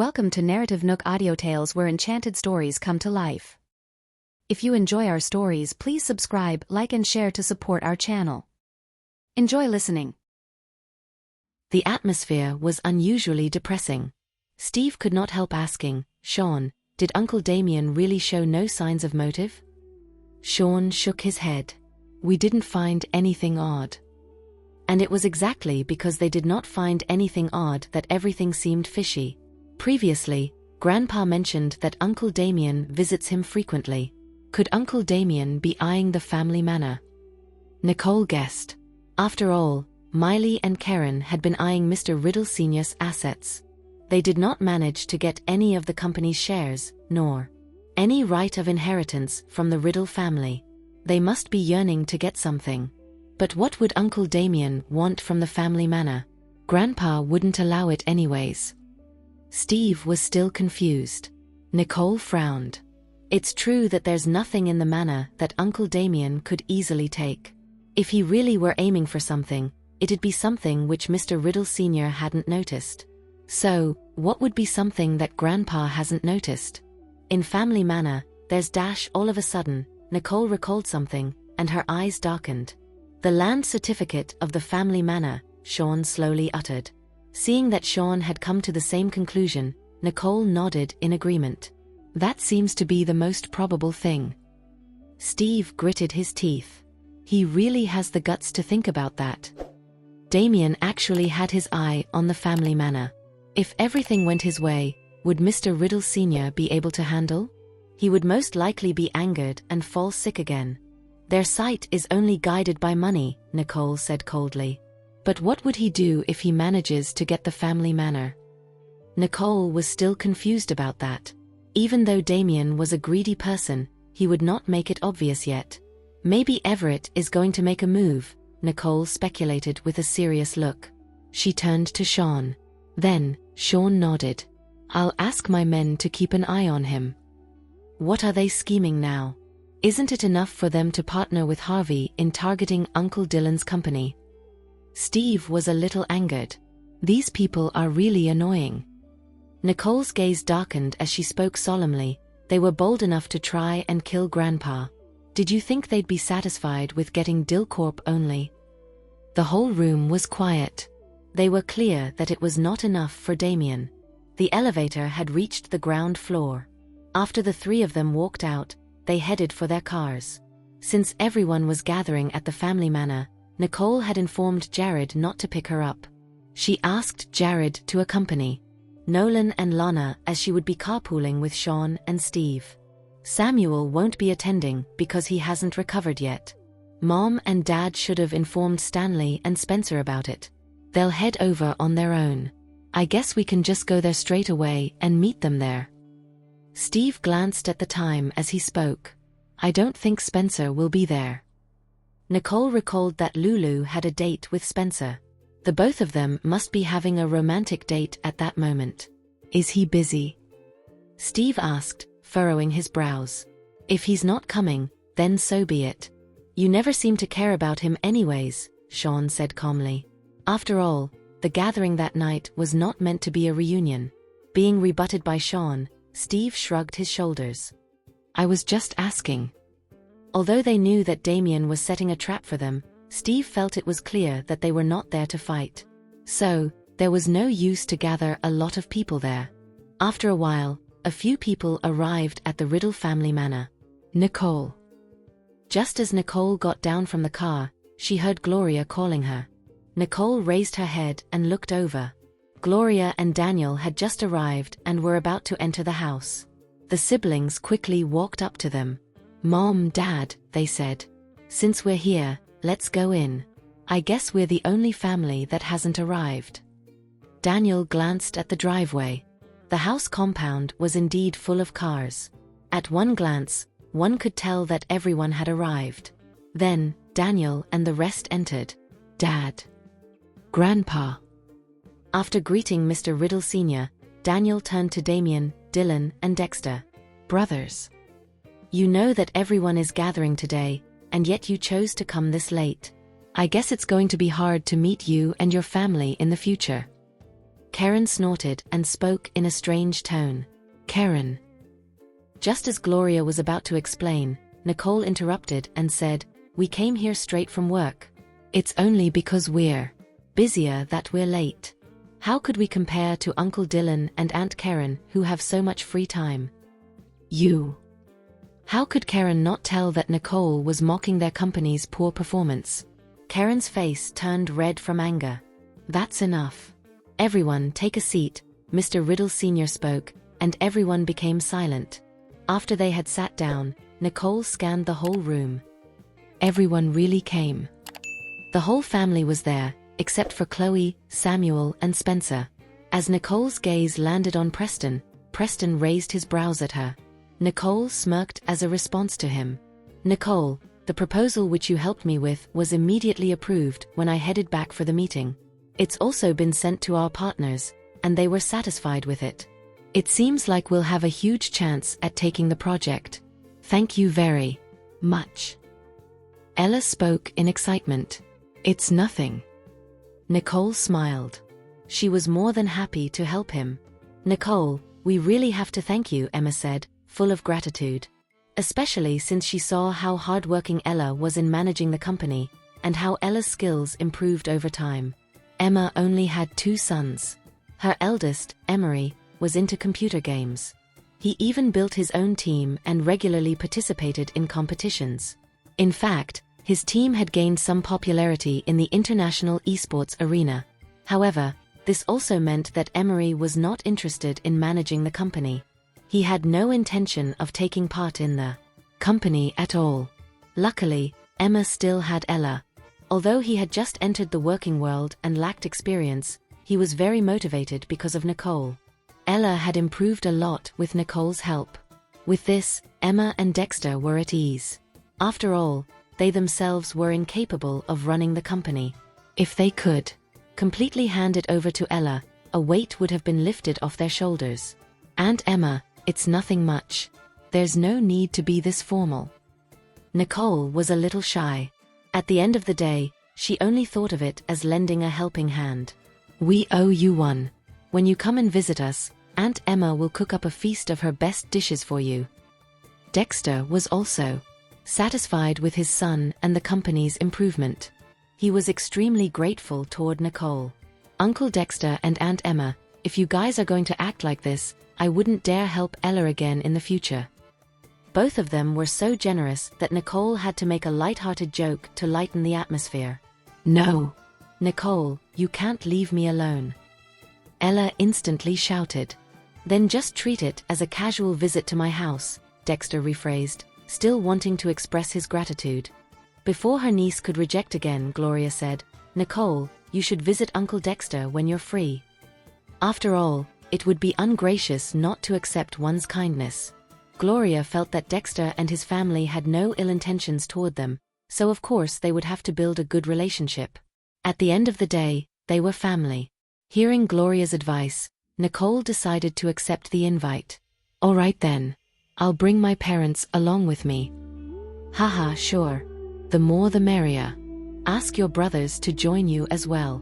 Welcome to NarrativeNook audio tales where enchanted stories come to life. If you enjoy our stories, please subscribe, like and share to support our channel. Enjoy listening. The atmosphere was unusually depressing. Steve could not help asking, "Sean, did Uncle Damien really show no signs of motive?" Sean shook his head. "We didn't find anything odd." And it was exactly because they did not find anything odd that everything seemed fishy. Previously, Grandpa mentioned that Uncle Damien visits him frequently. Could Uncle Damien be eyeing the family manor? Nicole guessed. After all, Miley and Karen had been eyeing Mr. Riddle Sr.'s assets. They did not manage to get any of the company's shares, nor any right of inheritance from the Riddle family. They must be yearning to get something. But what would Uncle Damien want from the family manor? Grandpa wouldn't allow it anyways. Steve was still confused. Nicole frowned. It's true that there's nothing in the manor that Uncle Damien could easily take. If he really were aiming for something, it'd be something which Mr. Riddle Sr. hadn't noticed. So, what would be something that Grandpa hasn't noticed? In Family Manor, there's dash. All of a sudden, Nicole recalled something, and her eyes darkened. "The land certificate of the family manor," Sean slowly uttered. Seeing that Sean had come to the same conclusion, Nicole nodded in agreement. "That seems to be the most probable thing." Steve gritted his teeth. He really has the guts to think about that. Damien actually had his eye on the family manor. If everything went his way, would Mr. Riddle Sr. be able to handle? He would most likely be angered and fall sick again. "Their sight is only guided by money," Nicole said coldly. "But what would he do if he manages to get the family manor?" Nicole was still confused about that. Even though Damien was a greedy person, he would not make it obvious yet. "Maybe Everett is going to make a move," Nicole speculated with a serious look. She turned to Sean. Then, Sean nodded. "I'll ask my men to keep an eye on him." What are they scheming now? Isn't it enough for them to partner with Harvey in targeting Uncle Dylan's company? Steve was a little angered. These people are really annoying. Nicole's gaze darkened as she spoke solemnly. "They were bold enough to try and kill Grandpa. Did you think they'd be satisfied with getting Dillcorp only?" The whole room was quiet. They were clear that it was not enough for Damien. The elevator had reached the ground floor. After the three of them walked out, they headed for their cars. Since everyone was gathering at the family manor, Nicole had informed Jared not to pick her up. She asked Jared to accompany Nolan and Lana as she would be carpooling with Sean and Steve. Samuel won't be attending because he hasn't recovered yet. Mom and Dad should have informed Stanley and Spencer about it. They'll head over on their own. I guess we can just go there straight away and meet them there. Steve glanced at the time as he spoke. I don't think Spencer will be there. Nicole recalled that Lulu had a date with Spencer. The both of them must be having a romantic date at that moment. Is he busy? Steve asked, furrowing his brows. If he's not coming, then so be it. You never seem to care about him anyways, Sean said calmly. After all, the gathering that night was not meant to be a reunion. Being rebutted by Sean, Steve shrugged his shoulders. I was just asking. Although they knew that Damien was setting a trap for them, Steve felt it was clear that they were not there to fight. So, there was no use to gather a lot of people there. After a while, a few people arrived at the Riddle family manor. Nicole. Just as Nicole got down from the car, she heard Gloria calling her. Nicole raised her head and looked over. Gloria and Daniel had just arrived and were about to enter the house. The siblings quickly walked up to them. Mom, Dad, they said. Since we're here, let's go in. I guess we're the only family that hasn't arrived. Daniel glanced at the driveway. The house compound was indeed full of cars. At one glance, one could tell that everyone had arrived. Then, Daniel and the rest entered. Dad. Grandpa. After greeting Mr. Riddle Sr., Daniel turned to Damien, Dylan, and Dexter. Brothers. You know that everyone is gathering today, and yet you chose to come this late. I guess it's going to be hard to meet you and your family in the future. Karen snorted and spoke in a strange tone. Karen. Just as Gloria was about to explain, Nicole interrupted and said, "We came here straight from work. It's only because we're busier that we're late. How could we compare to Uncle Dylan and Aunt Karen, who have so much free time?" You. How could Karen not tell that Nicole was mocking their company's poor performance? Karen's face turned red from anger. "That's enough. Everyone take a seat," Mr. Riddle Sr. spoke, and everyone became silent. After they had sat down, Nicole scanned the whole room. Everyone really came. The whole family was there, except for Chloe, Samuel, and Spencer. As Nicole's gaze landed on Preston, Preston raised his brows at her. Nicole smirked as a response to him. "Nicole, the proposal which you helped me with was immediately approved when I headed back for the meeting. It's also been sent to our partners, and they were satisfied with it. It seems like we'll have a huge chance at taking the project. Thank you very much." Ella spoke in excitement. "It's nothing." Nicole smiled. She was more than happy to help him. "Nicole, we really have to thank you," Emma said, full of gratitude. Especially since she saw how hardworking Ella was in managing the company, and how Ella's skills improved over time. Emma only had 2 sons. Her eldest, Emery, was into computer games. He even built his own team and regularly participated in competitions. In fact, his team had gained some popularity in the international esports arena. However, this also meant that Emery was not interested in managing the company. He had no intention of taking part in the company at all. Luckily, Emma still had Ella. Although he had just entered the working world and lacked experience, he was very motivated because of Nicole. Ella had improved a lot with Nicole's help. With this, Emma and Dexter were at ease. After all, they themselves were incapable of running the company. If they could completely hand it over to Ella, a weight would have been lifted off their shoulders. "Aunt Emma, it's nothing much. There's no need to be this formal." Nicole was a little shy. At the end of the day, she only thought of it as lending a helping hand. "We owe you one. When you come and visit us, Aunt Emma will cook up a feast of her best dishes for you." Dexter was also satisfied with his son and the company's improvement. He was extremely grateful toward Nicole. "Uncle Dexter and Aunt Emma, if you guys are going to act like this, I wouldn't dare help Ella again in the future." Both of them were so generous that Nicole had to make a light-hearted joke to lighten the atmosphere. "No. Nicole, you can't leave me alone." Ella instantly shouted. "Then just treat it as a casual visit to my house," Dexter rephrased, still wanting to express his gratitude. Before her niece could reject again, Gloria said, "Nicole, you should visit Uncle Dexter when you're free. After all, it would be ungracious not to accept one's kindness." Gloria felt that Dexter and his family had no ill intentions toward them, so of course they would have to build a good relationship. At the end of the day, they were family. Hearing Gloria's advice, Nicole decided to accept the invite. "All right then. I'll bring my parents along with me." "Haha, sure. The more the merrier. Ask your brothers to join you as well."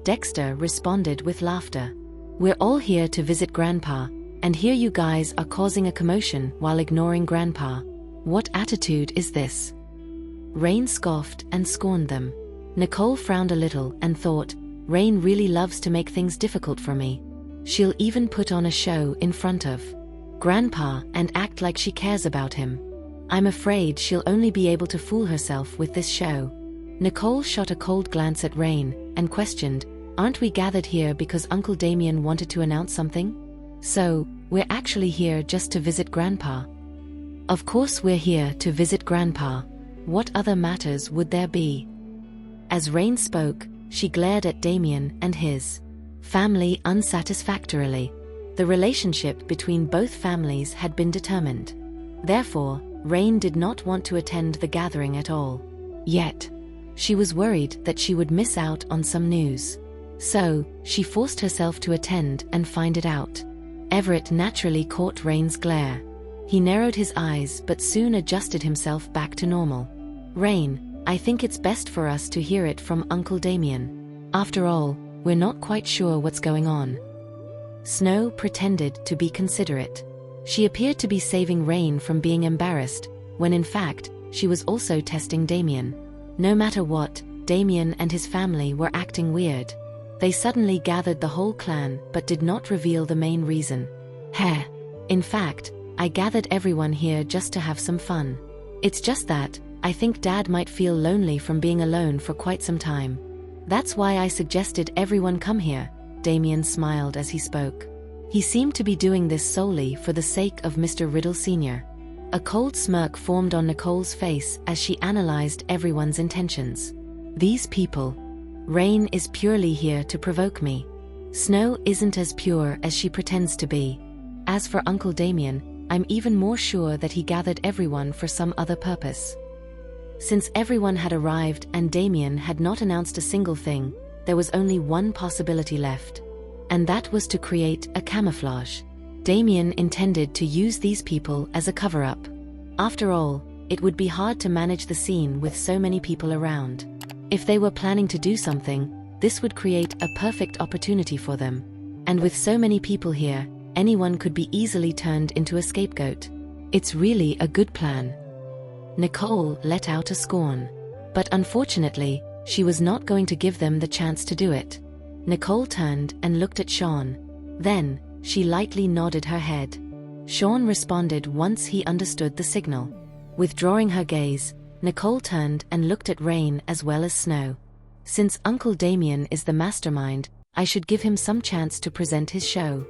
Dexter responded with laughter. "We're all here to visit Grandpa, and here you guys are causing a commotion while ignoring Grandpa. What attitude is this?" Rain scoffed and scorned them. Nicole frowned a little and thought, "Rain really loves to make things difficult for me. She'll even put on a show in front of Grandpa and act like she cares about him. I'm afraid she'll only be able to fool herself with this show." Nicole shot a cold glance at Rain and questioned, "Aren't we gathered here because Uncle Damien wanted to announce something? So, we're actually here just to visit Grandpa?" "Of course we're here to visit Grandpa. What other matters would there be?" As Rain spoke, she glared at Damien and his family unsatisfactorily. The relationship between both families had been determined. Therefore, Rain did not want to attend the gathering at all. Yet, she was worried that she would miss out on some news. So, she forced herself to attend and find it out. Everett naturally caught Rain's glare. He narrowed his eyes but soon adjusted himself back to normal. "Rain, I think it's best for us to hear it from Uncle Damien. After all, we're not quite sure what's going on." Snow pretended to be considerate. She appeared to be saving Rain from being embarrassed, when in fact, she was also testing Damien. No matter what, Damien and his family were acting weird. They suddenly gathered the whole clan but did not reveal the main reason. "Heh. In fact, I gathered everyone here just to have some fun. It's just that, I think Dad might feel lonely from being alone for quite some time. That's why I suggested everyone come here." Damien smiled as he spoke. He seemed to be doing this solely for the sake of Mr. Riddle Sr. A cold smirk formed on Nicole's face as she analyzed everyone's intentions. "These people. Rain is purely here to provoke me. Snow isn't as pure as she pretends to be. As for Uncle Damien, I'm even more sure that he gathered everyone for some other purpose." Since everyone had arrived and Damien had not announced a single thing, there was only one possibility left. And that was to create a camouflage. Damien intended to use these people as a cover-up. After all, it would be hard to manage the scene with so many people around. If they were planning to do something, this would create a perfect opportunity for them. And with so many people here, anyone could be easily turned into a scapegoat. "It's really a good plan." Nicole let out a scorn. But unfortunately, she was not going to give them the chance to do it. Nicole turned and looked at Sean. Then, she lightly nodded her head. Sean responded once he understood the signal. Withdrawing her gaze, Nicole turned and looked at Rain as well as Snow. "Since Uncle Damien is the mastermind, I should give him some chance to present his show."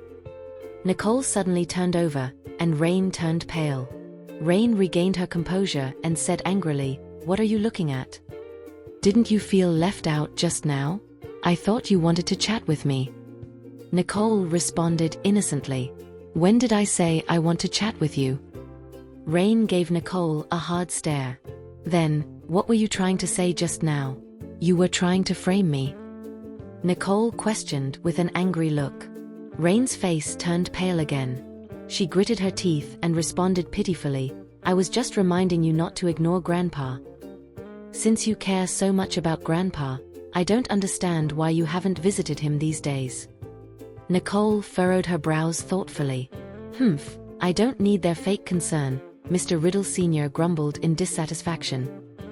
Nicole suddenly turned over, and Rain turned pale. Rain regained her composure and said angrily, "What are you looking at? Didn't you feel left out just now? I thought you wanted to chat with me." Nicole responded innocently, "When did I say I want to chat with you?" Rain gave Nicole a hard stare. "Then, what were you trying to say just now? You were trying to frame me?" Nicole questioned with an angry look. Rain's face turned pale again. She gritted her teeth and responded pitifully, "I was just reminding you not to ignore Grandpa. Since you care so much about Grandpa, I don't understand why you haven't visited him these days." Nicole furrowed her brows thoughtfully. "Humph, I don't need their fake concern," Mr. Riddle Sr. grumbled in dissatisfaction.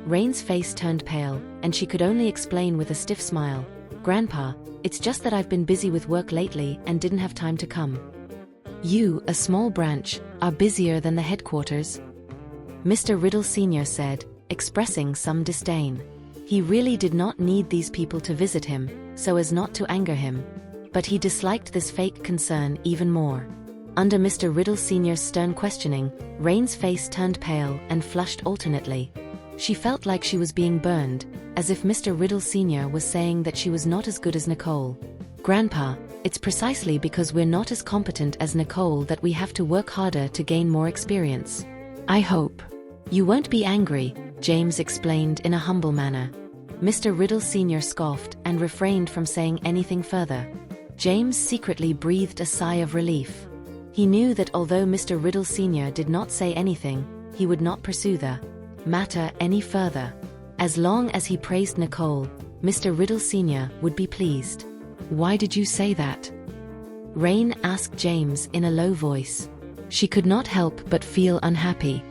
Rain's face turned pale, and she could only explain with a stiff smile, "Grandpa, it's just that I've been busy with work lately and didn't have time to come." "You, a small branch, are busier than the headquarters," Mr. Riddle Sr. said, expressing some disdain. He really did not need these people to visit him, so as not to anger him. But he disliked this fake concern even more. Under Mr. Riddle Sr.'s stern questioning, Rain's face turned pale and flushed alternately. She felt like she was being burned, as if Mr. Riddle Sr. was saying that she was not as good as Nicole. "Grandpa, it's precisely because we're not as competent as Nicole that we have to work harder to gain more experience. I hope you won't be angry," James explained in a humble manner. Mr. Riddle Sr. scoffed and refrained from saying anything further. James secretly breathed a sigh of relief. He knew that although Mr. Riddle Sr. did not say anything, he would not pursue the matter any further. As long as he praised Nicole, Mr. Riddle Sr. would be pleased. "Why did you say that?" Rain asked James in a low voice. She could not help but feel unhappy.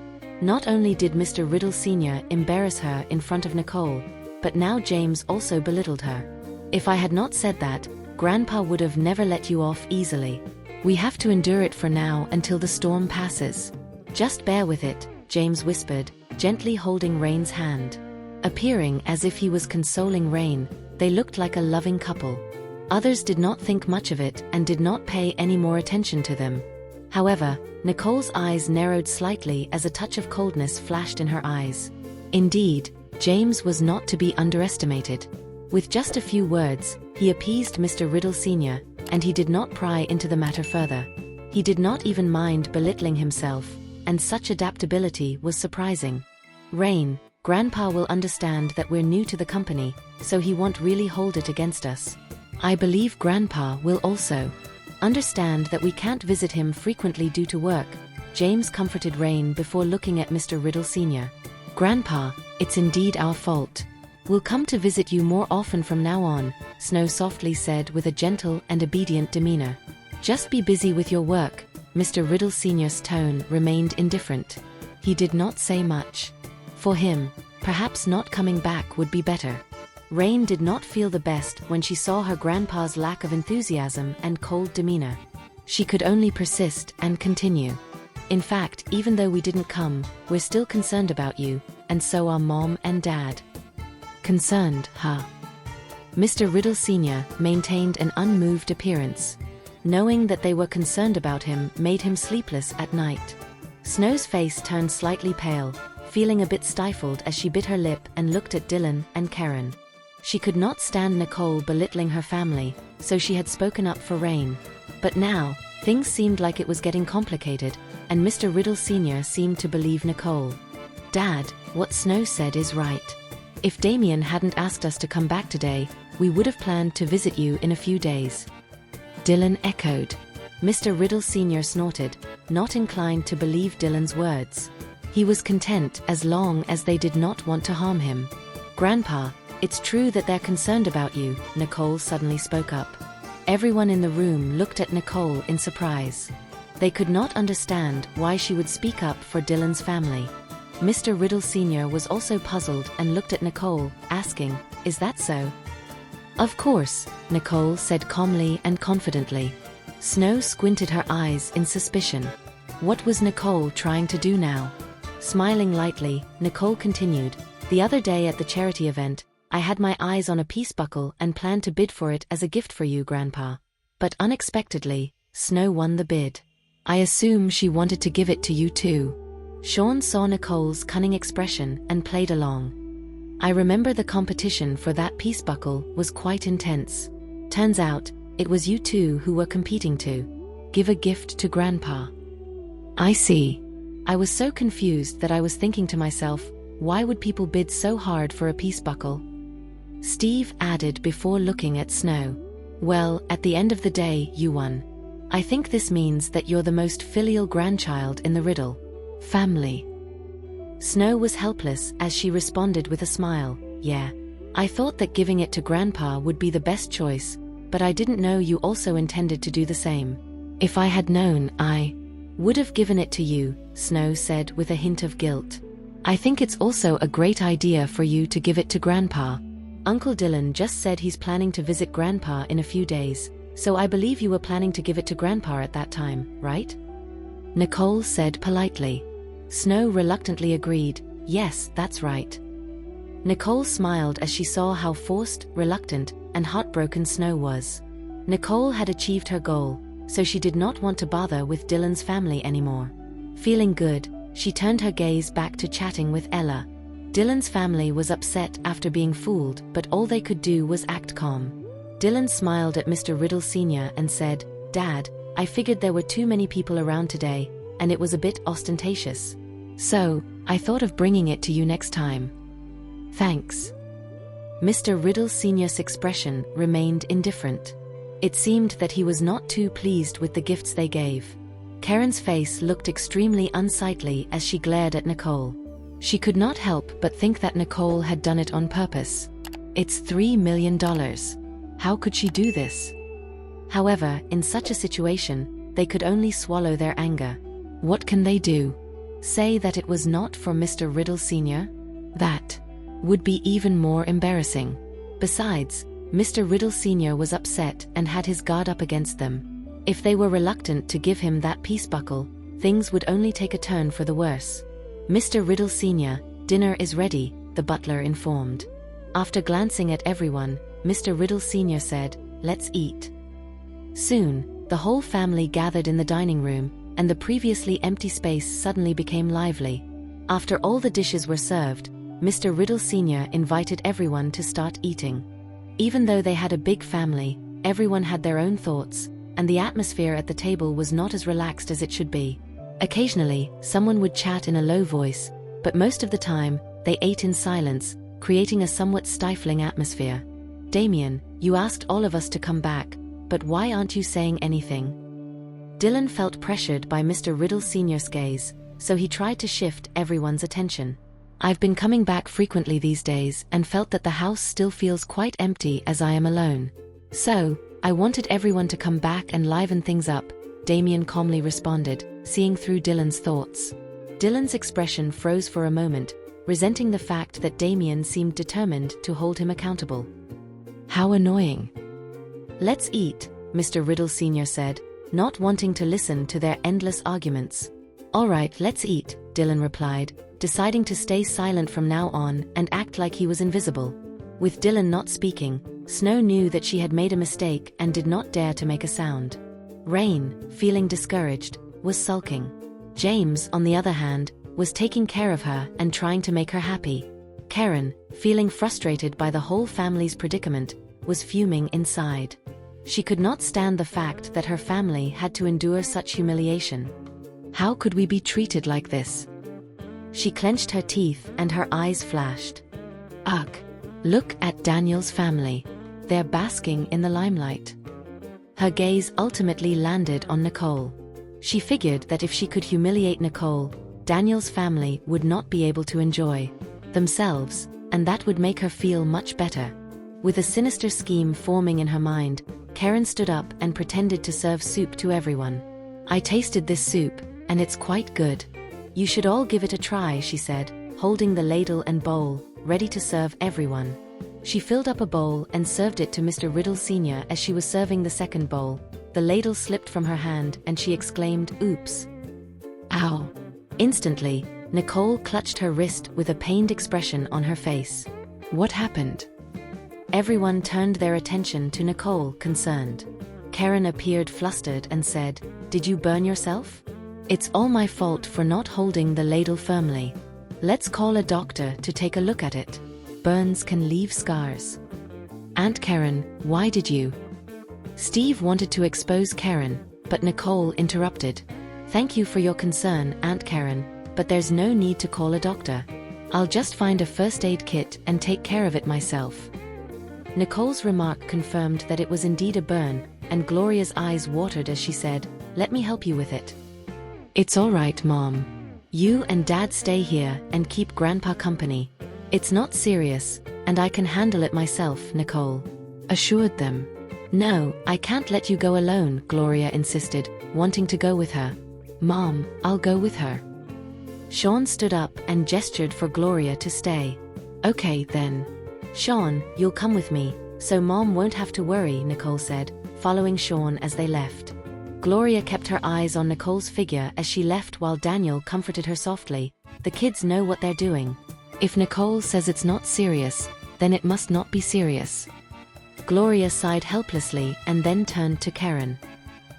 Not only did Mr. Riddle Sr. embarrass her in front of Nicole, but now James also belittled her. "If I had not said that, Grandpa would have never let you off easily. We have to endure it for now until the storm passes. Just bear with it," James whispered, gently holding Rain's hand. Appearing as if he was consoling Rain, they looked like a loving couple. Others did not think much of it and did not pay any more attention to them. However, Nicole's eyes narrowed slightly as a touch of coldness flashed in her eyes. Indeed, James was not to be underestimated. With just a few words, he appeased Mr. Riddle Sr., and he did not pry into the matter further. He did not even mind belittling himself, and such adaptability was surprising. "Rain, Grandpa will understand that we're new to the company, so he won't really hold it against us. I believe Grandpa will also understand that we can't visit him frequently due to work," James comforted Rain before looking at Mr. Riddle Sr. "Grandpa, it's indeed our fault. "We'll come to visit you more often from now on," Snow softly said with a gentle and obedient demeanor. "Just be busy with your work." Mr. Riddle Sr.'s tone remained indifferent. He did not say much. For him, perhaps not coming back would be better. Rain did not feel the best when she saw her grandpa's lack of enthusiasm and cold demeanor. She could only persist and continue. "In fact, even though we didn't come, we're still concerned about you, and so are Mom and Dad." "Concerned, huh?" Mr. Riddle Sr. maintained an unmoved appearance. Knowing that they were concerned about him made him sleepless at night. Snow's face turned slightly pale, feeling a bit stifled as she bit her lip and looked at Dylan and Karen. She could not stand Nicole belittling her family, so she had spoken up for Rain. But now, things seemed like it was getting complicated, and Mr. Riddle Sr. seemed to believe Nicole. "Dad, what Snow said is right. If Damien hadn't asked us to come back today, we would have planned to visit you in a few days." Dylan echoed. Mr. Riddle Sr. snorted, not inclined to believe Dylan's words. He was content as long as they did not want to harm him. "Grandpa, it's true that they're concerned about you," Nicole suddenly spoke up. Everyone in the room looked at Nicole in surprise. They could not understand why she would speak up for Dylan's family. Mr. Riddle Sr. was also puzzled and looked at Nicole, asking, "Is that so?" "Of course," Nicole said calmly and confidently. Snow squinted her eyes in suspicion. What was Nicole trying to do now? Smiling lightly, Nicole continued, "The other day at the charity event, I had my eyes on a peace buckle and planned to bid for it as a gift for you, Grandpa. But unexpectedly, Snow won the bid. I assume she wanted to give it to you too." Sean saw Nicole's cunning expression and played along. "I remember the competition for that peace buckle was quite intense. Turns out, it was you two who were competing to give a gift to Grandpa." "I see." I was so confused that I was thinking to myself, why would people bid so hard for a peace buckle? Steve added before looking at Snow. "Well, at the end of the day, you won. I think this means that you're the most filial grandchild in the Riddle family." Snow was helpless as she responded with a smile, "Yeah. I thought that giving it to Grandpa would be the best choice, but I didn't know you also intended to do the same. If I had known, I would have given it to you," Snow said with a hint of guilt. "I think it's also a great idea for you to give it to Grandpa. Uncle Dylan just said he's planning to visit Grandpa in a few days, so I believe you were planning to give it to Grandpa at that time, right?" Nicole said politely. Snow reluctantly agreed, "Yes, that's right." Nicole smiled as she saw how forced, reluctant, and heartbroken Snow was. Nicole had achieved her goal, so she did not want to bother with Dylan's family anymore. Feeling good, she turned her gaze back to chatting with Ella. Dylan's family was upset after being fooled, but all they could do was act calm. Dylan smiled at Mr. Riddle Sr. and said, "Dad, I figured there were too many people around today, and it was a bit ostentatious. So, I thought of bringing it to you next time." "Thanks." Mr. Riddle Sr.'s expression remained indifferent. It seemed that he was not too pleased with the gifts they gave. Karen's face looked extremely unsightly as she glared at Nicole. She could not help but think that Nicole had done it on purpose. It's $3 million. How could she do this? However, in such a situation, they could only swallow their anger. What can they do? Say that it was not for Mr. Riddle Sr.? That would be even more embarrassing. Besides, Mr. Riddle Sr. was upset and had his guard up against them. If they were reluctant to give him that peace buckle, things would only take a turn for the worse. "Mr. Riddle Sr., dinner is ready," the butler informed. After glancing at everyone, Mr. Riddle Sr. said, "Let's eat." Soon, the whole family gathered in the dining room, and the previously empty space suddenly became lively. After all the dishes were served, Mr. Riddle Sr. invited everyone to start eating. Even though they had a big family, everyone had their own thoughts, and the atmosphere at the table was not as relaxed as it should be. Occasionally, someone would chat in a low voice, but most of the time, they ate in silence, creating a somewhat stifling atmosphere. "Damien, you asked all of us to come back, but why aren't you saying anything?" Dylan felt pressured by Mr. Riddle Sr.'s gaze, so he tried to shift everyone's attention. I've been coming back frequently these days and felt that the house still feels quite empty as I am alone. So, I wanted everyone to come back and liven things up, Damien calmly responded, seeing through Dylan's thoughts. Dylan's expression froze for a moment, resenting the fact that Damien seemed determined to hold him accountable. How annoying. Let's eat, Mr. Riddle Sr. said, not wanting to listen to their endless arguments. All right, let's eat, Dylan replied, deciding to stay silent from now on and act like he was invisible. With Dylan not speaking, Snow knew that she had made a mistake and did not dare to make a sound. Rain, feeling discouraged, was sulking. James, on the other hand, was taking care of her and trying to make her happy. Karen, feeling frustrated by the whole family's predicament, was fuming inside. She could not stand the fact that her family had to endure such humiliation. How could we be treated like this? She clenched her teeth and her eyes flashed. Ugh! Look at Daniel's family. They're basking in the limelight. Her gaze ultimately landed on Nicole. She figured that if she could humiliate Nicole, Daniel's family would not be able to enjoy themselves, and that would make her feel much better. With a sinister scheme forming in her mind, Karen stood up and pretended to serve soup to everyone. I tasted this soup, and it's quite good. You should all give it a try, she said, holding the ladle and bowl, ready to serve everyone. She filled up a bowl and served it to Mr. Riddle Sr. As she was serving the second bowl, the ladle slipped from her hand and she exclaimed, "Oops." Ow. Instantly, Nicole clutched her wrist with a pained expression on her face. What happened? Everyone turned their attention to Nicole, concerned. Karen appeared flustered and said, "Did you burn yourself? It's all my fault for not holding the ladle firmly. Let's call a doctor to take a look at it. Burns can leave scars." Aunt Karen, why did you? Steve wanted to expose Karen, but Nicole interrupted. Thank you for your concern, Aunt Karen, but there's no need to call a doctor. I'll just find a first aid kit and take care of it myself. Nicole's remark confirmed that it was indeed a burn, and Gloria's eyes watered as she said, "Let me help you with it." It's all right, Mom. You and Dad stay here and keep Grandpa company. It's not serious, and I can handle it myself, Nicole assured them. No, I can't let you go alone, Gloria insisted, wanting to go with her. Mom, I'll go with her. Sean stood up and gestured for Gloria to stay. Okay, then. Sean, you'll come with me, so Mom won't have to worry, Nicole said, following Sean as they left. Gloria kept her eyes on Nicole's figure as she left while Daniel comforted her softly. The kids know what they're doing. If Nicole says it's not serious, then it must not be serious. Gloria sighed helplessly and then turned to Karen.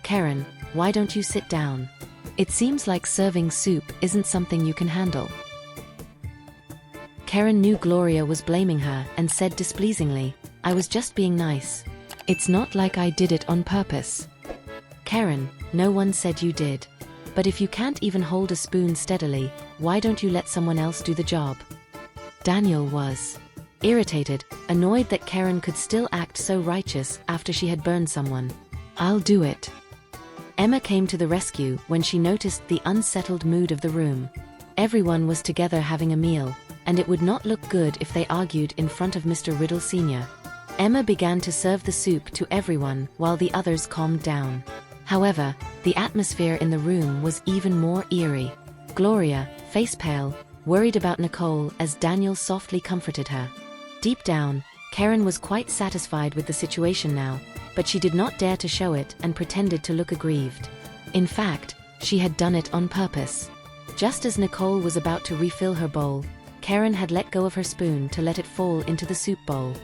Karen, why don't you sit down? It seems like serving soup isn't something you can handle. Karen knew Gloria was blaming her and said displeasingly, I was just being nice. It's not like I did it on purpose. Karen, no one said you did. But if you can't even hold a spoon steadily, why don't you let someone else do the job? Daniel was irritated, annoyed that Karen could still act so righteous after she had burned someone. I'll do it. Emma came to the rescue when she noticed the unsettled mood of the room. Everyone was together having a meal, and it would not look good if they argued in front of Mr. Riddle Sr. Emma began to serve the soup to everyone while the others calmed down. However, the atmosphere in the room was even more eerie. Gloria, face pale, worried about Nicole as Daniel softly comforted her. Deep down, Karen was quite satisfied with the situation now, but she did not dare to show it and pretended to look aggrieved. In fact, she had done it on purpose. Just as Nicole was about to refill her bowl, Karen had let go of her spoon to let it fall into the soup bowl.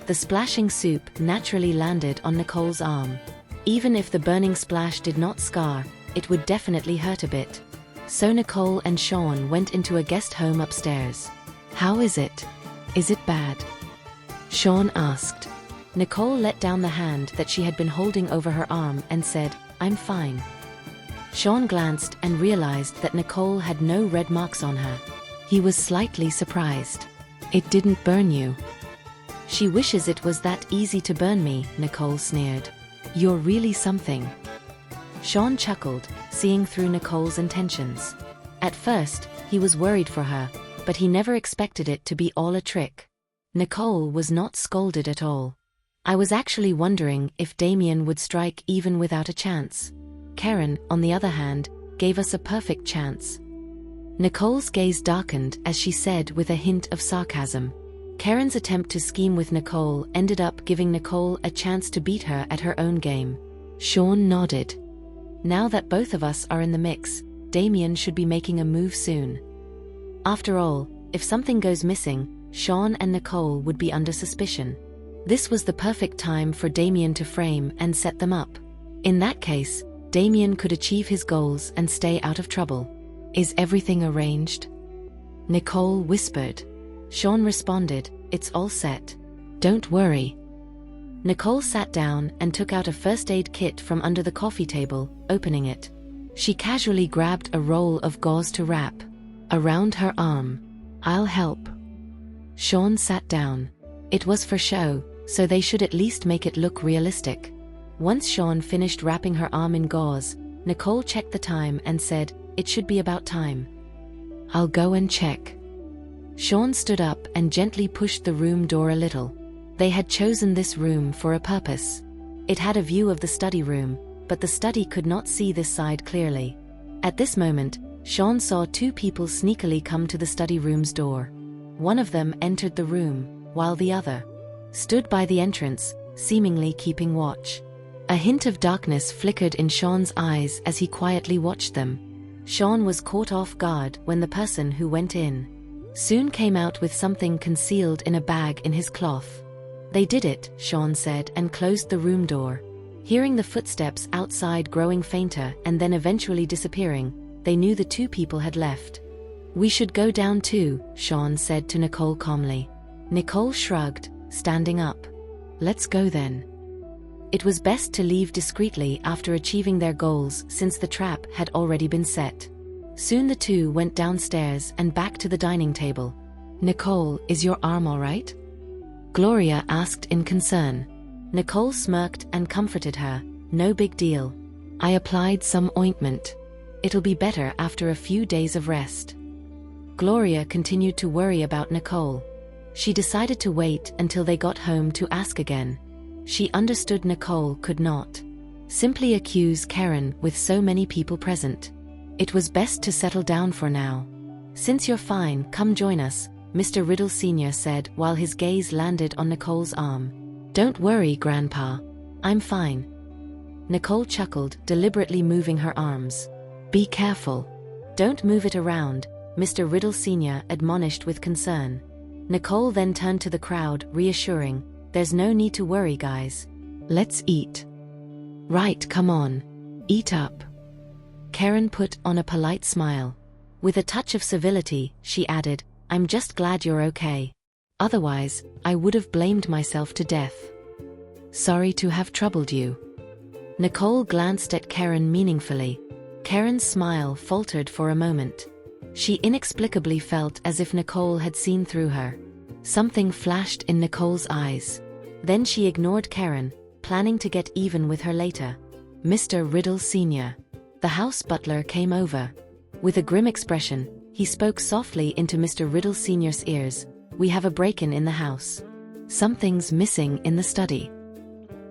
The splashing soup naturally landed on Nicole's arm. Even if the burning splash did not scar, it would definitely hurt a bit. So Nicole and Sean went into a guest home upstairs. How is it? Is it bad? Sean asked. Nicole let down the hand that she had been holding over her arm and said, I'm fine. Sean glanced and realized that Nicole had no red marks on her. He was slightly surprised. It didn't burn you. She wishes it was that easy to burn me, Nicole sneered. You're really something. Sean chuckled, seeing through Nicole's intentions. At first, he was worried for her, but he never expected it to be all a trick. Nicole was not scolded at all. I was actually wondering if Damien would strike even without a chance. Karen, on the other hand, gave us a perfect chance. Nicole's gaze darkened as she said with a hint of sarcasm. Karen's attempt to scheme with Nicole ended up giving Nicole a chance to beat her at her own game. Sean nodded. Now that both of us are in the mix, Damien should be making a move soon. After all, if something goes missing, Sean and Nicole would be under suspicion. This was the perfect time for Damien to frame and set them up. In that case, Damien could achieve his goals and stay out of trouble. Is everything arranged? Nicole whispered. Sean responded, it's all set. Don't worry. Nicole sat down and took out a first aid kit from under the coffee table, opening it. She casually grabbed a roll of gauze to wrap around her arm. I'll help. Sean sat down. It was for show, so they should at least make it look realistic. Once Sean finished wrapping her arm in gauze, Nicole checked the time and said, it should be about time. I'll go and check. Sean stood up and gently pushed the room door a little. They had chosen this room for a purpose. It had a view of the study room, but the study could not see this side clearly. At this moment, Sean saw two people sneakily come to the study room's door. One of them entered the room, while the other stood by the entrance, seemingly keeping watch. A hint of darkness flickered in Sean's eyes as he quietly watched them. Sean was caught off guard when the person who went in soon came out with something concealed in a bag in his cloth. They did it, Sean said, and closed the room door. Hearing the footsteps outside growing fainter and then eventually disappearing, they knew the two people had left. We should go down too, Sean said to Nicole calmly. Nicole shrugged, standing up. Let's go then. It was best to leave discreetly after achieving their goals since the trap had already been set. Soon the two went downstairs and back to the dining table. Nicole, is your arm all right? Gloria asked in concern. Nicole smirked and comforted her. No big deal. I applied some ointment. It'll be better after a few days of rest. Gloria continued to worry about Nicole. She decided to wait until they got home to ask again. She understood Nicole could not simply accuse Karen with so many people present. It was best to settle down for now. Since you're fine, come join us, Mr. Riddle Sr. said while his gaze landed on Nicole's arm. Don't worry, Grandpa. I'm fine. Nicole chuckled, deliberately moving her arms. Be careful. Don't move it around, Mr. Riddle Sr. admonished with concern. Nicole then turned to the crowd, reassuring, there's no need to worry, guys. Let's eat. Right, come on. Eat up. Karen put on a polite smile. With a touch of civility, she added, I'm just glad you're okay. Otherwise, I would have blamed myself to death. Sorry to have troubled you. Nicole glanced at Karen meaningfully. Karen's smile faltered for a moment. She inexplicably felt as if Nicole had seen through her. Something flashed in Nicole's eyes. Then she ignored Karen, planning to get even with her later. Mr. Riddle Sr. The house butler came over. With a grim expression, he spoke softly into Mr. Riddle Sr.'s ears. We have a break-in in the house. Something's missing in the study.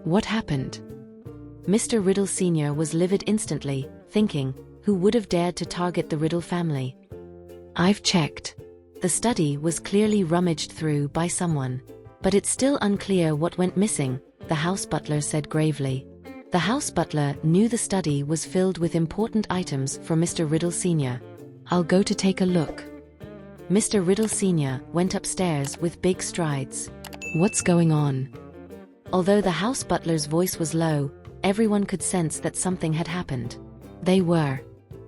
What happened? Mr. Riddle Sr. was livid instantly, thinking, who would have dared to target the Riddle family? I've checked. The study was clearly rummaged through by someone. But it's still unclear what went missing, the house butler said gravely. The house butler knew the study was filled with important items for Mr. Riddle Sr. I'll go to take a look. Mr. Riddle Sr. went upstairs with big strides. What's going on? Although the house butler's voice was low, everyone could sense that something had happened. They were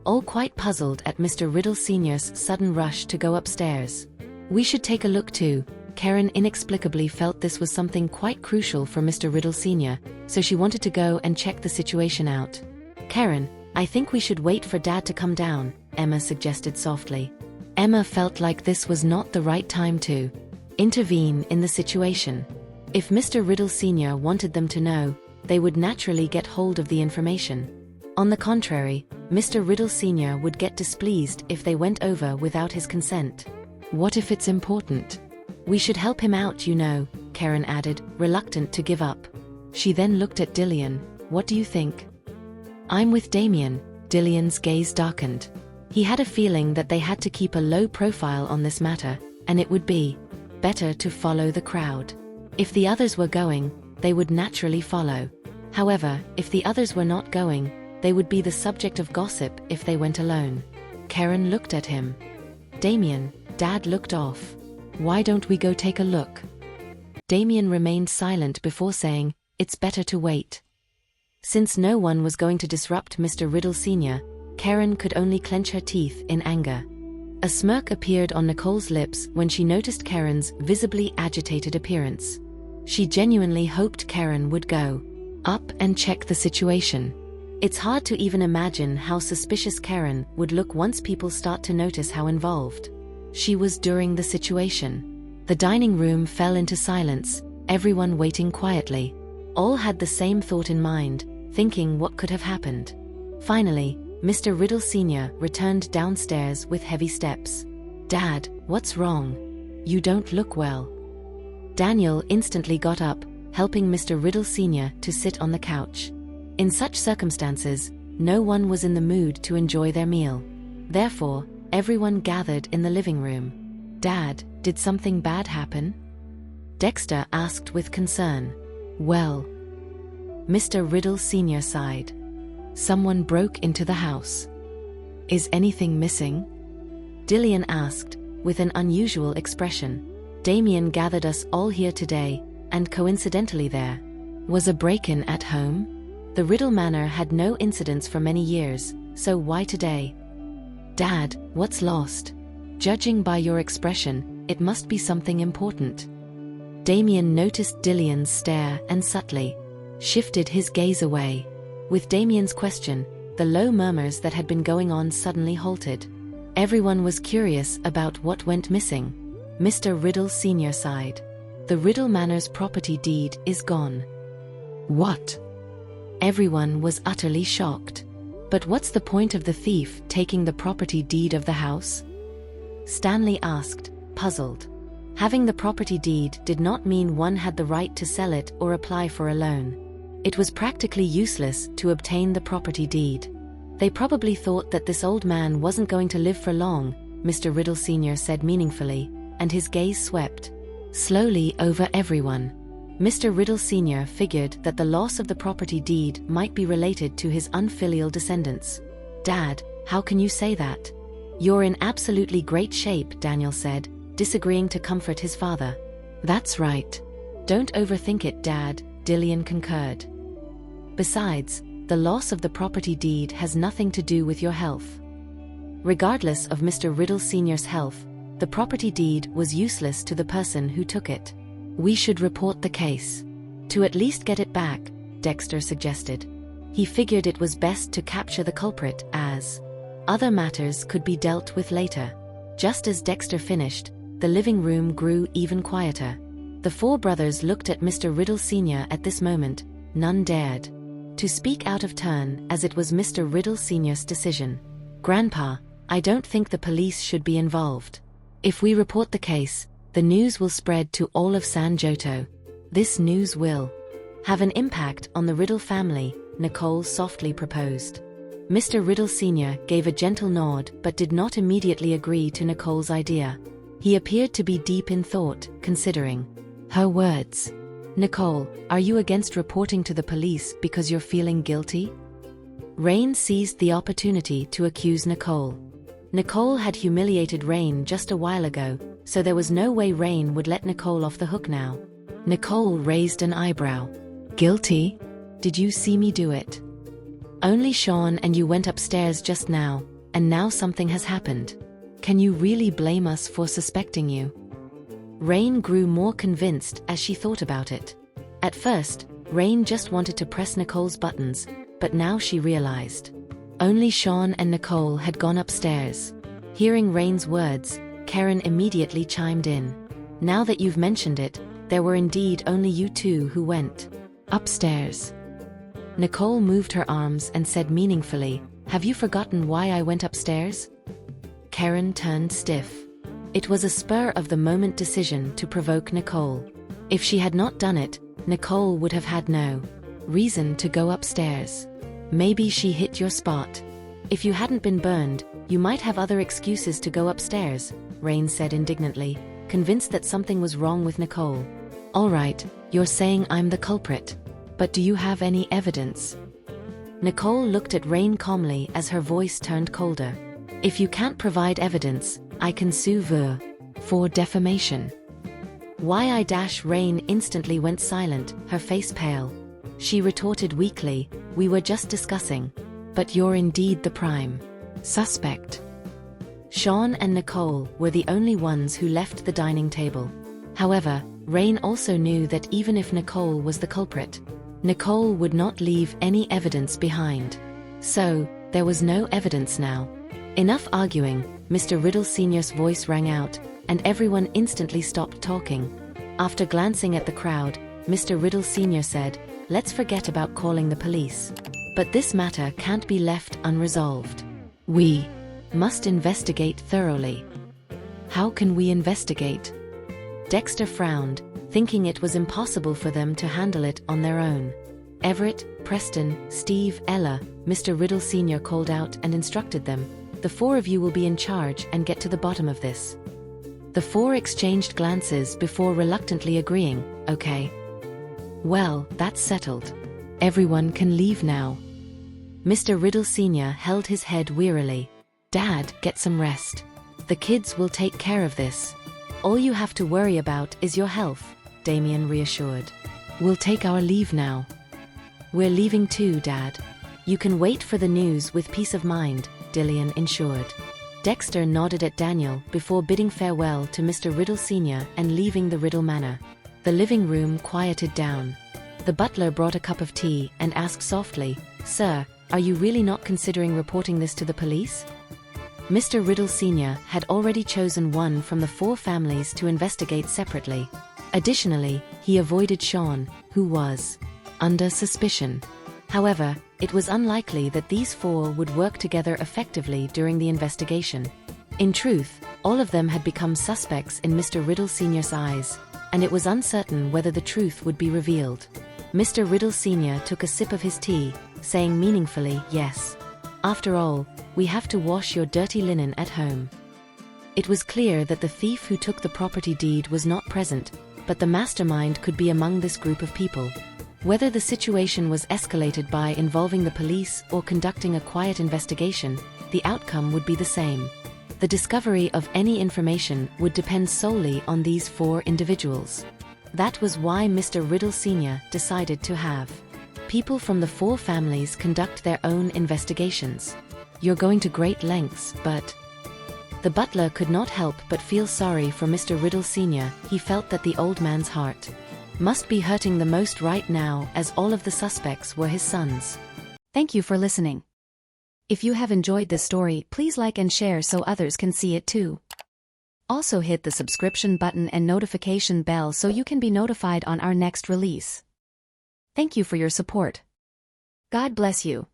all quite puzzled at Mr. Riddle Sr.'s sudden rush to go upstairs. We should take a look too. Karen inexplicably felt this was something quite crucial for Mr. Riddle Sr., so she wanted to go and check the situation out. Karen, I think we should wait for Dad to come down, Emma suggested softly. Emma felt like this was not the right time to intervene in the situation. If Mr. Riddle Sr. wanted them to know, they would naturally get hold of the information. On the contrary, Mr. Riddle Sr. would get displeased if they went over without his consent. What if it's important? We should help him out, you know, Karen added, reluctant to give up. She then looked at Dillian. What do you think? I'm with Damien. Dillian's gaze darkened. He had a feeling that they had to keep a low profile on this matter, and it would be better to follow the crowd. If the others were going, they would naturally follow. However, if the others were not going, they would be the subject of gossip if they went alone. Karen looked at him. Damien, Dad looked off. Why don't we go take a look? Damien remained silent before saying, it's better to wait. Since no one was going to disrupt Mr. Riddle Sr., Karen could only clench her teeth in anger. A smirk appeared on Nicole's lips when she noticed Karen's visibly agitated appearance. She genuinely hoped Karen would go up and check the situation. It's hard to even imagine how suspicious Karen would look once people start to notice how involved she was during the situation. The dining room fell into silence, everyone waiting quietly. All had the same thought in mind, thinking what could have happened. Finally, Mr. Riddle Sr. returned downstairs with heavy steps. Dad, what's wrong? You don't look well. Daniel instantly got up, helping Mr. Riddle Sr. to sit on the couch. In such circumstances, no one was in the mood to enjoy their meal. Therefore, everyone gathered in the living room. Dad, did something bad happen? Dexter asked with concern. Well, Mr. Riddle Sr. sighed. Someone broke into the house. Is anything missing? Dillian asked, with an unusual expression. Damien gathered us all here today, and coincidentally there was a break-in at home. The Riddle Manor had no incidents for many years, so why today? Dad, what's lost? Judging by your expression, it must be something important. Damien noticed Dillian's stare and subtly shifted his gaze away. With Damien's question, the low murmurs that had been going on suddenly halted. Everyone was curious about what went missing. Mr. Riddle Sr. sighed. The Riddle Manor's property deed is gone. What? Everyone was utterly shocked. But what's the point of the thief taking the property deed of the house? Stanley asked, puzzled. Having the property deed did not mean one had the right to sell it or apply for a loan. It was practically useless to obtain the property deed. They probably thought that this old man wasn't going to live for long, Mr. Riddle Sr. said meaningfully, and his gaze swept slowly over everyone. Mr. Riddle Sr. figured that the loss of the property deed might be related to his unfilial descendants. Dad, how can you say that? You're in absolutely great shape, Daniel said, disagreeing to comfort his father. That's right. Don't overthink it, Dad, Dillian concurred. Besides, the loss of the property deed has nothing to do with your health. Regardless of Mr. Riddle Sr.'s health, the property deed was useless to the person who took it. We should report the case. To at least get it back, Dexter suggested. He figured it was best to capture the culprit, as other matters could be dealt with later. Just as Dexter finished, the living room grew even quieter. The four brothers looked at Mr. Riddle Sr. At this moment. None dared to speak out of turn, as it was Mr. Riddle Sr.'s decision. Grandpa, I don't think the police should be involved. If we report the case, the news will spread to all of San Joto. This news will have an impact on the Riddle family, Nicole softly proposed. Mr. Riddle Sr. gave a gentle nod but did not immediately agree to Nicole's idea. He appeared to be deep in thought, considering her words. Nicole, are you against reporting to the police because you're feeling guilty? Rain seized the opportunity to accuse Nicole. Nicole had humiliated Rain just a while ago, so there was no way Rain would let Nicole off the hook now. Nicole raised an eyebrow. Guilty? Did you see me do it? Only Sean and you went upstairs just now, and now something has happened. Can you really blame us for suspecting you? Rain grew more convinced as she thought about it. At first, Rain just wanted to press Nicole's buttons, but now she realized. Only Sean and Nicole had gone upstairs. Hearing Rain's words, Karen immediately chimed in. Now that you've mentioned it, there were indeed only you two who went upstairs. Nicole moved her arms and said meaningfully, have you forgotten why I went upstairs? Karen turned stiff. It was a spur-of-the-moment decision to provoke Nicole. If she had not done it, Nicole would have had no reason to go upstairs. Maybe she hit your spot. If you hadn't been burned, you might have other excuses to go upstairs, Rain said indignantly, convinced that something was wrong with Nicole. All right, you're saying I'm the culprit. But do you have any evidence? Nicole looked at Rain calmly as her voice turned colder. If you can't provide evidence, I can sue vous for defamation. Rain instantly went silent, her face pale. She retorted weakly, we were just discussing. But you're indeed the prime suspect. Sean and Nicole were the only ones who left the dining table. However, Rain also knew that even if Nicole was the culprit, Nicole would not leave any evidence behind. So, there was no evidence now. Enough arguing, Mr. Riddle Sr.'s voice rang out, and everyone instantly stopped talking. After glancing at the crowd, Mr. Riddle Sr. said, let's forget about calling the police. But this matter can't be left unresolved. We must investigate thoroughly. How can we investigate? Dexter frowned, thinking it was impossible for them to handle it on their own. Everett, Preston, Steve, Ella, Mr. Riddle Sr. called out and instructed them, the four of you will be in charge and get to the bottom of this. The four exchanged glances before reluctantly agreeing, okay. Well, that's settled. Everyone can leave now. Mr. Riddle Sr. held his head wearily. Dad, get some rest. The kids will take care of this. All you have to worry about is your health, Damien reassured. We'll take our leave now. We're leaving too, Dad. You can wait for the news with peace of mind, Dillian ensured. Dexter nodded at Daniel before bidding farewell to Mr. Riddle Sr. and leaving the Riddle Manor. The living room quieted down. The butler brought a cup of tea and asked softly, Sir, are you really not considering reporting this to the police? Mr. Riddle Sr. had already chosen one from the four families to investigate separately. Additionally, he avoided Sean, who was under suspicion. However, it was unlikely that these four would work together effectively during the investigation. In truth, all of them had become suspects in Mr. Riddle Sr.'s eyes, and it was uncertain whether the truth would be revealed. Mr. Riddle Sr. took a sip of his tea, saying meaningfully, yes. After all, we have to wash your dirty linen at home. It was clear that the thief who took the property deed was not present, but the mastermind could be among this group of people. Whether the situation was escalated by involving the police or conducting a quiet investigation, the outcome would be the same. The discovery of any information would depend solely on these four individuals. That was why Mr. Riddle Sr. decided to have people from the four families conduct their own investigations. You're going to great lengths, but... The butler could not help but feel sorry for Mr. Riddle Sr. He felt that the old man's heart must be hurting the most right now, as all of the suspects were his sons. Thank you for listening. If you have enjoyed this story, please like and share so others can see it too. Also hit the subscription button and notification bell so you can be notified on our next release. Thank you for your support. God bless you.